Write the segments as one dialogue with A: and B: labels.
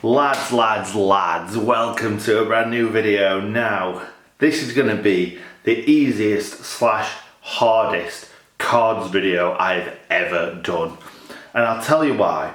A: Lads, welcome to a brand new video. Now, this is going to be the easiest / hardest cards video I've ever done. And I'll tell you why.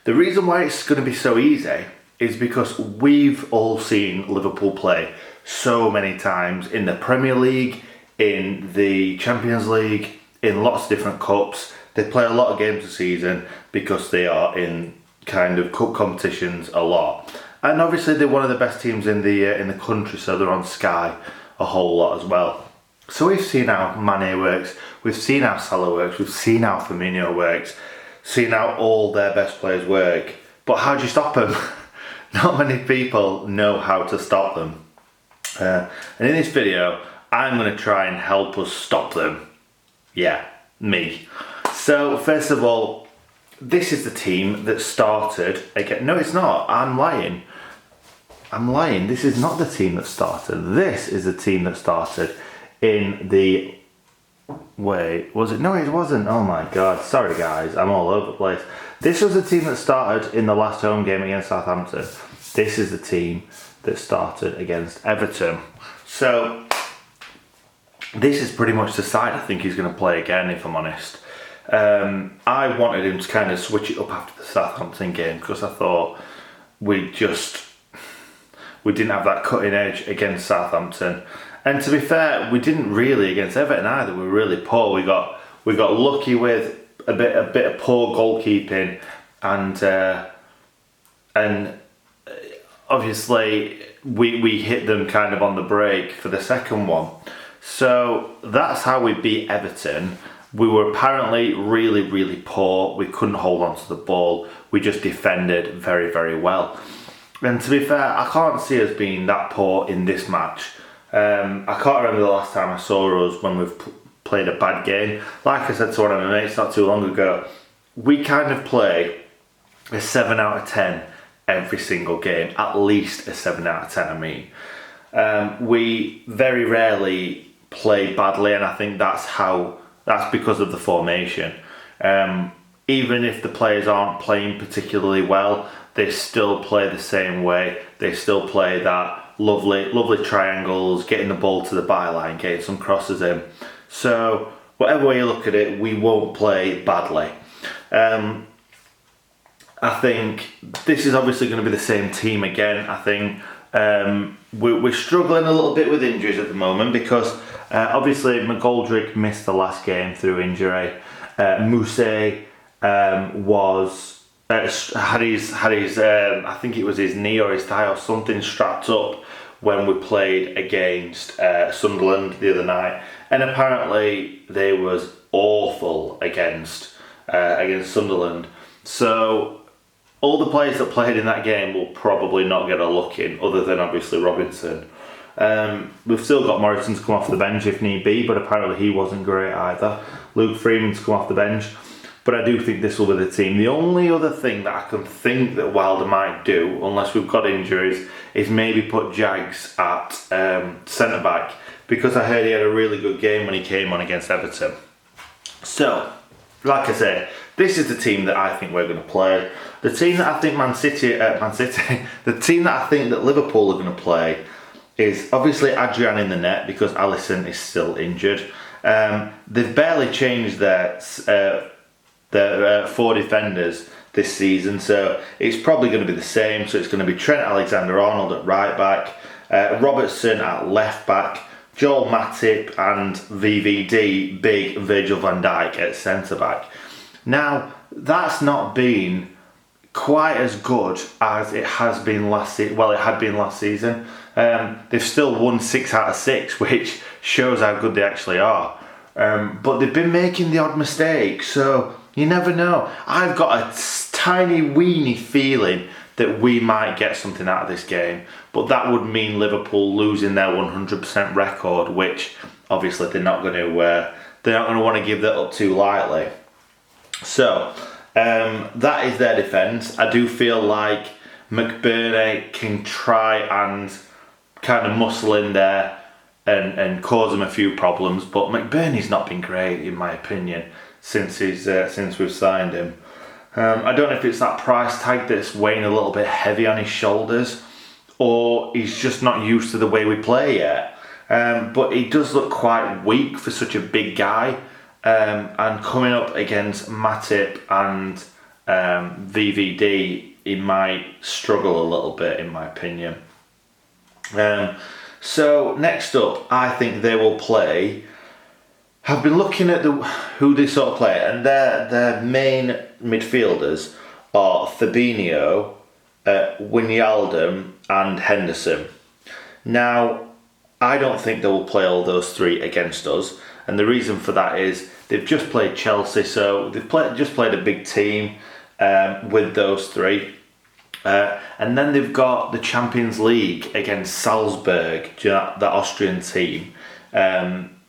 A: The reason why it's going to be so easy is because we've all seen Liverpool play so many times in the Premier League, in the Champions League, in lots of different cups. They play a lot of games a season because they are in kind of cup competitions a lot. And obviously they're one of the best teams in the country, so they're on Sky a whole lot as well. So we've seen how Mane works, we've seen how Salah works, we've seen how Firmino works, seen how all their best players work. But how do you stop them? Not many people know how to stop them. And in this video, I'm going to try and help us stop them. Yeah, me. So first of all, this is the team that started again. No, it's not. I'm lying. This is not the team that started. This is the team that started in the... Wait, was it? No, it wasn't. Oh my God. Sorry guys, I'm all over the place. This was the team that started in the last home game against Southampton. This is the team that started against Everton. So this is pretty much the side I think he's going to play again, if I'm honest. I wanted him to kind of switch it up after the Southampton game because I thought we didn't have that cutting edge against Southampton. And to be fair, we didn't really against Everton either. We were really poor. We got lucky with a bit of poor goalkeeping, and obviously we hit them kind of on the break for the second one. So that's how we beat Everton. We were apparently really poor. We couldn't hold on to the ball. We just defended very, very well. And to be fair, I can't see us being that poor in this match. I can't remember the last time I saw us when we've played a bad game. Like I said to one of my mates not too long ago, we kind of play a 7 out of 10 every single game. At least a 7 out of 10, I mean. We very rarely play badly, and I think that's because of the formation. Even if the players aren't playing particularly well, they still play the same way. They still play that lovely triangles, getting the ball to the byline, getting some crosses in. So whatever way you look at it, we won't play badly. I think this is obviously going to be the same team again. I think we're struggling a little bit with injuries at the moment because obviously McGoldrick missed the last game through injury. Mousse had his I think it was his knee or his thigh or something strapped up when we played against Sunderland the other night, and apparently they was awful against Sunderland. So all the players that played in that game will probably not get a look in, other than obviously Robinson. We've still got Morrison to come off the bench if need be, but apparently he wasn't great either. Luke Freeman to come off the bench. But I do think this will be the team. The only other thing that I can think that Wilder might do, unless we've got injuries, is maybe put Jags at centre-back, because I heard he had a really good game when he came on against Everton. So, like I said, this is the team that I think we're going to play. The team that I think the team that I think that Liverpool are going to play is obviously Adrian in the net, because Alisson is still injured. They've barely changed their 4 defenders this season, so it's probably going to be the same. So it's going to be Trent Alexander-Arnold at right back, Robertson at left back, Joel Matip and VVD, big Virgil van Dijk at centre back. Now, that's not been quite as good as it has been last season. Well, it had been last season. They've still won 6 out of 6, which shows how good they actually are. But they've been making the odd mistake, so you never know. I've got a tiny weeny feeling that we might get something out of this game, but that would mean Liverpool losing their 100% record, which obviously they're not going to want to give that up too lightly. So that is their defence. I do feel like McBurney can try and kind of muscle in there and cause them a few problems, but McBurney's not been great in my opinion since we've signed him. I don't know if it's that price tag that's weighing a little bit heavy on his shoulders, or he's just not used to the way we play yet. But he does look quite weak for such a big guy. And coming up against Matip and VVD, he might struggle a little bit, in my opinion. So next up, I think they will play. I've been looking at who they sort of play, and their main midfielders are Fabinho, Wijnaldum and Henderson. Now, I don't think they will play all those three against us, and the reason for that is they've just played Chelsea, so they've just played a big team with those three. And then they've got the Champions League against Salzburg, the Austrian team,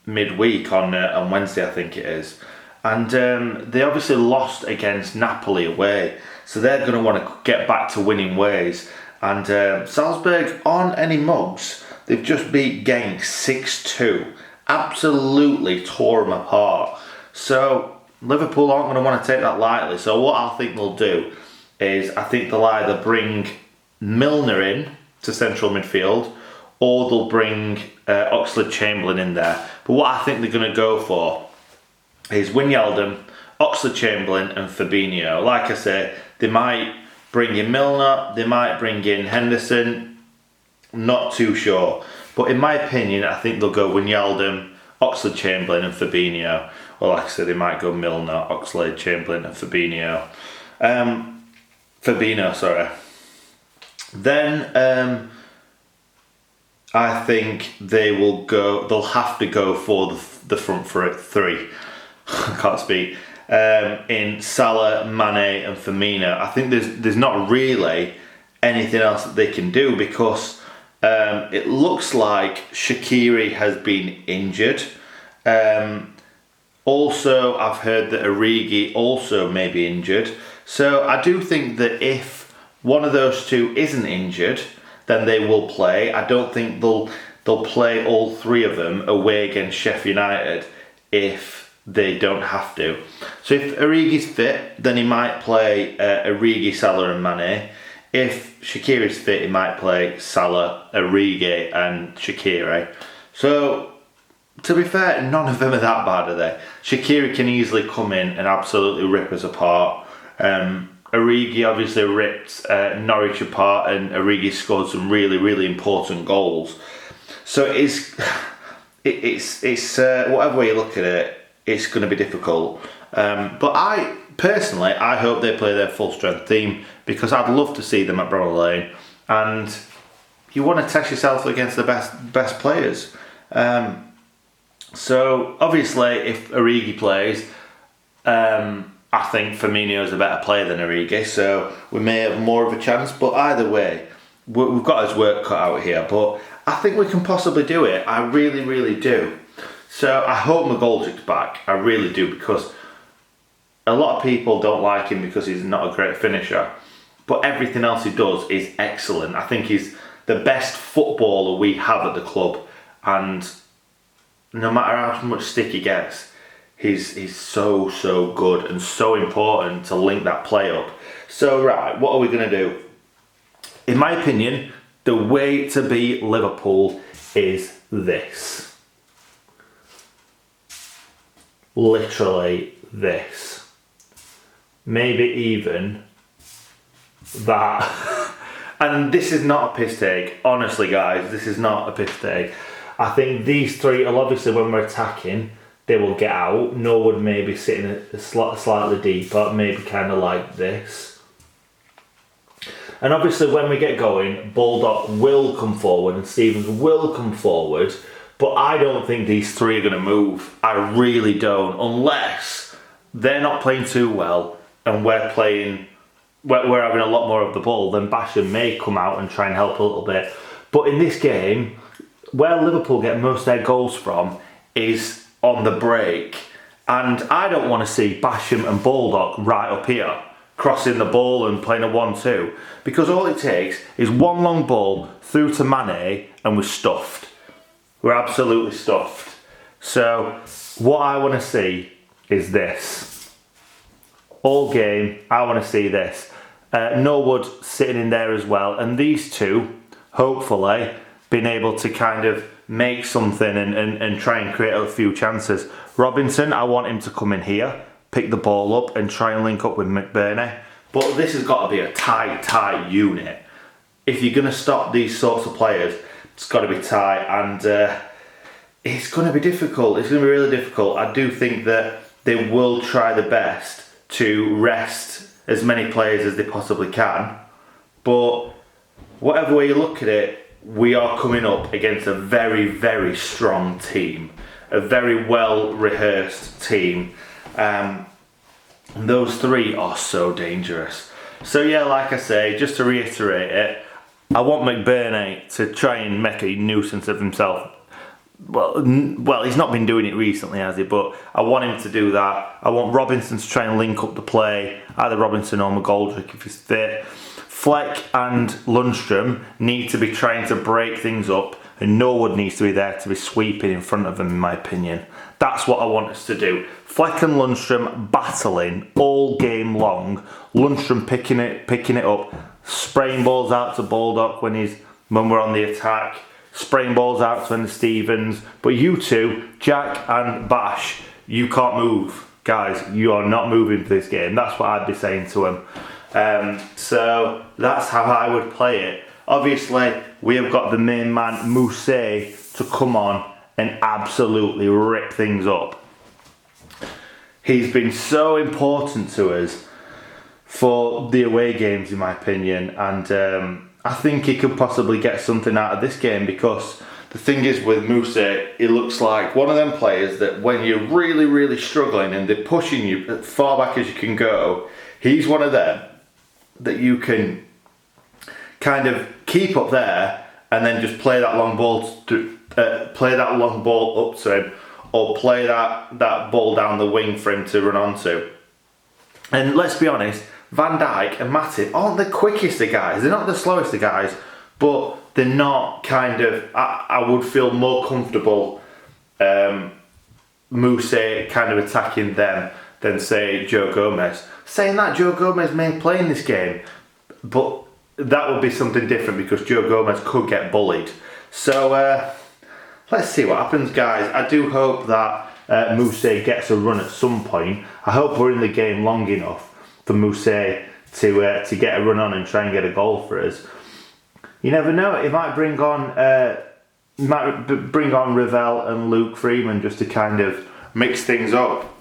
A: midweek on Wednesday, I think it is. And they obviously lost against Napoli away, so they're going to want to get back to winning ways. And Salzburg aren't any mugs. They've just beat Genk 6-2. Absolutely tore them apart. So Liverpool aren't going to want to take that lightly. So what I think they'll do is I think they'll either bring Milner in to central midfield, or they'll bring Oxlade-Chamberlain in there. But what I think they're going to go for is Wijnaldum, Oxlade-Chamberlain and Fabinho. Like I say, they might bring in Milner, they might bring in Henderson, not too sure. But in my opinion, I think they'll go Wijnaldum, Oxlade-Chamberlain and Fabinho. Or like I said, they might go Milner, Oxlade-Chamberlain and Fabinho. Then I think they'll have to go for the front three. I can't speak. In Salah, Mane and Firmino. I think there's not really anything else that they can do, because it looks like Shaqiri has been injured. Also, I've heard that Origi also may be injured. So I do think that if one of those two isn't injured, then they will play. I don't think they'll play all three of them away against Sheffield United if they don't have to. So if Origi's fit, then he might play Origi, Salah and Mane. If Shaqiri's fit, he might play Salah, Origi and Shaqiri. So, to be fair, none of them are that bad, are they? Shaqiri can easily come in and absolutely rip us apart. Origi obviously ripped Norwich apart, and Origi scored some really, really important goals. So it's whatever way you look at it, it's going to be difficult. But I hope they play their full strength team, because I'd love to see them at Bramall Lane, and you want to test yourself against the best players. So obviously, if Origi plays, I think Firmino is a better player than Origi, so we may have more of a chance. But either way, we've got his work cut out here. But I think we can possibly do it. I really, really do. So I hope McGoldrick's back. I really do, because a lot of people don't like him because he's not a great finisher. But everything else he does is excellent. I think he's the best footballer we have at the club. And no matter how much stick he gets, he's so good and so important to link that play up. So right, what are we going to do? In my opinion, the way to beat Liverpool is this. Literally this. Maybe even that. And this is not a piss take. Honestly, guys, this is not a piss take. I think these three will obviously, when we're attacking, they will get out. Norwood maybe sitting slightly deeper, maybe kind of like this. And obviously when we get going, Baldock will come forward and Stevens will come forward, but I don't think these three are going to move. I really don't, unless they're not playing too well and we're having a lot more of the ball. Then Basham may come out and try and help a little bit. But in this game, where Liverpool get most of their goals from is on the break, and I don't want to see Basham and Baldock right up here crossing the ball and playing a 1-2, because all it takes is one long ball through to Mane and we're stuffed. We're absolutely stuffed. So what I want to see is this. all game. I want to see this. Norwood sitting in there as well, and these two, hopefully, being able to kind of make something and try and create a few chances. Robinson, I want him to come in here, pick the ball up and try and link up with McBurney. But this has got to be a tight unit. If you're going to stop these sorts of players, it's got to be tight, and it's going to be difficult. It's going to be really difficult. I do think that they will try the best to rest as many players as they possibly can. But whatever way you look at it, we are coming up against a very, very strong team. A very well rehearsed team. And those three are so dangerous. So yeah, like I say, just to reiterate it, I want McBurney to try and make a nuisance of himself. Well, he's not been doing it recently, has he? But I want him to do that. I want Robinson to try and link up the play, either Robinson or McGoldrick if he's fit. Fleck and Lundstram need to be trying to break things up, and Norwood needs to be there to be sweeping in front of them, in my opinion. That's what I want us to do. Fleck and Lundstram battling all game long. Lundstram picking it up, spraying balls out to Baldock when we're on the attack, spraying balls out to Enda Stevens. But you two, Jack and Bash, you can't move. Guys, you are not moving for this game. That's what I'd be saying to him. So that's how I would play it. Obviously, we have got the main man, Mousse, to come on and absolutely rip things up. He's been so important to us for the away games, in my opinion, and I think he could possibly get something out of this game, because the thing is with Mousse, he looks like one of them players that when you're really, really struggling and they're pushing you as far back as you can go, he's one of them that you can kind of keep up there and then just play that long ball up to him, or play that ball down the wing for him to run onto. And let's be honest, Van Dijk and Matip aren't the quickest of guys. They're not the slowest of guys, but they're not kind of. I would feel more comfortable Mousse kind of attacking them than say Joe Gomez. Saying that, Joe Gomez may play in this game, but that would be something different because Joe Gomez could get bullied. So let's see what happens, guys. I do hope that Mousse gets a run at some point. I hope we're in the game long enough for Mousse to get a run on and try and get a goal for us. You never know. He might bring on Ravel and Luke Freeman just to kind of mix things up.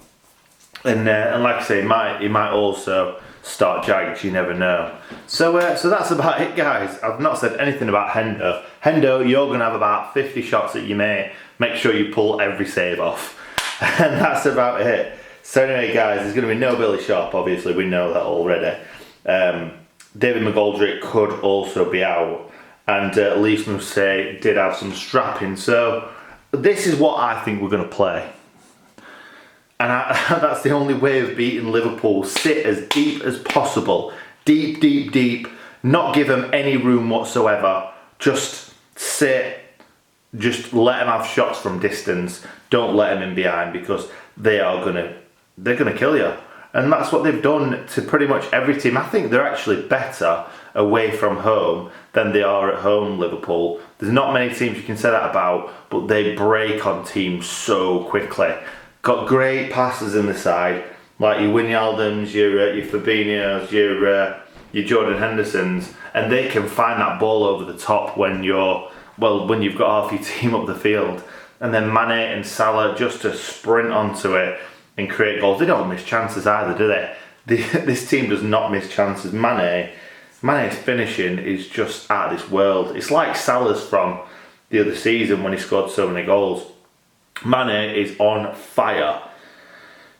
A: And like I say, he might also start Jags, you never know. So that's about it, guys. I've not said anything about Hendo. Hendo, you're going to have about 50 shots at your mate. Make sure you pull every save off. And that's about it. So anyway, guys, there's going to be no Billy Sharp, obviously. We know that already. David McGoldrick could also be out. And Lys Mousse did have some strapping. So this is what I think we're going to play. And that's the only way of beating Liverpool. Sit as deep as possible. Deep, deep, deep. Not give them any room whatsoever. Just sit. Just let them have shots from distance. Don't let them in behind, because they're gonna kill you. And that's what they've done to pretty much every team. I think they're actually better away from home than they are at home, Liverpool. There's not many teams you can say that about, but they break on teams so quickly. Got great passes in the side, like your Wijnaldums, your Fabinhos, your Jordan Hendersons, and they can find that ball over the top when you've got half your team up the field. And then Mane and Salah just to sprint onto it and create goals. They don't miss chances either, do they? This team does not miss chances. Mane's finishing is just out of this world. It's like Salah's from the other season when he scored so many goals. Mane is on fire.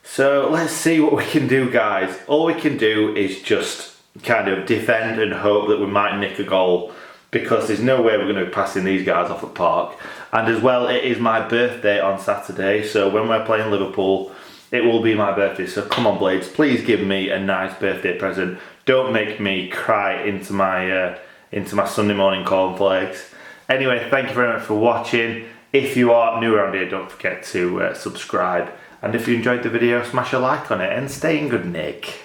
A: So let's see what we can do, guys. All we can do is just kind of defend and hope that we might nick a goal, because there's no way we're going to be passing these guys off at Park. And as well, it is my birthday on Saturday, so when we're playing Liverpool, it will be my birthday. So come on, Blades, please give me a nice birthday present. Don't make me cry into my Sunday morning cornflakes. Anyway, thank you very much for watching. If you are new around here, don't forget to subscribe. And if you enjoyed the video, smash a like on it and stay in good nick.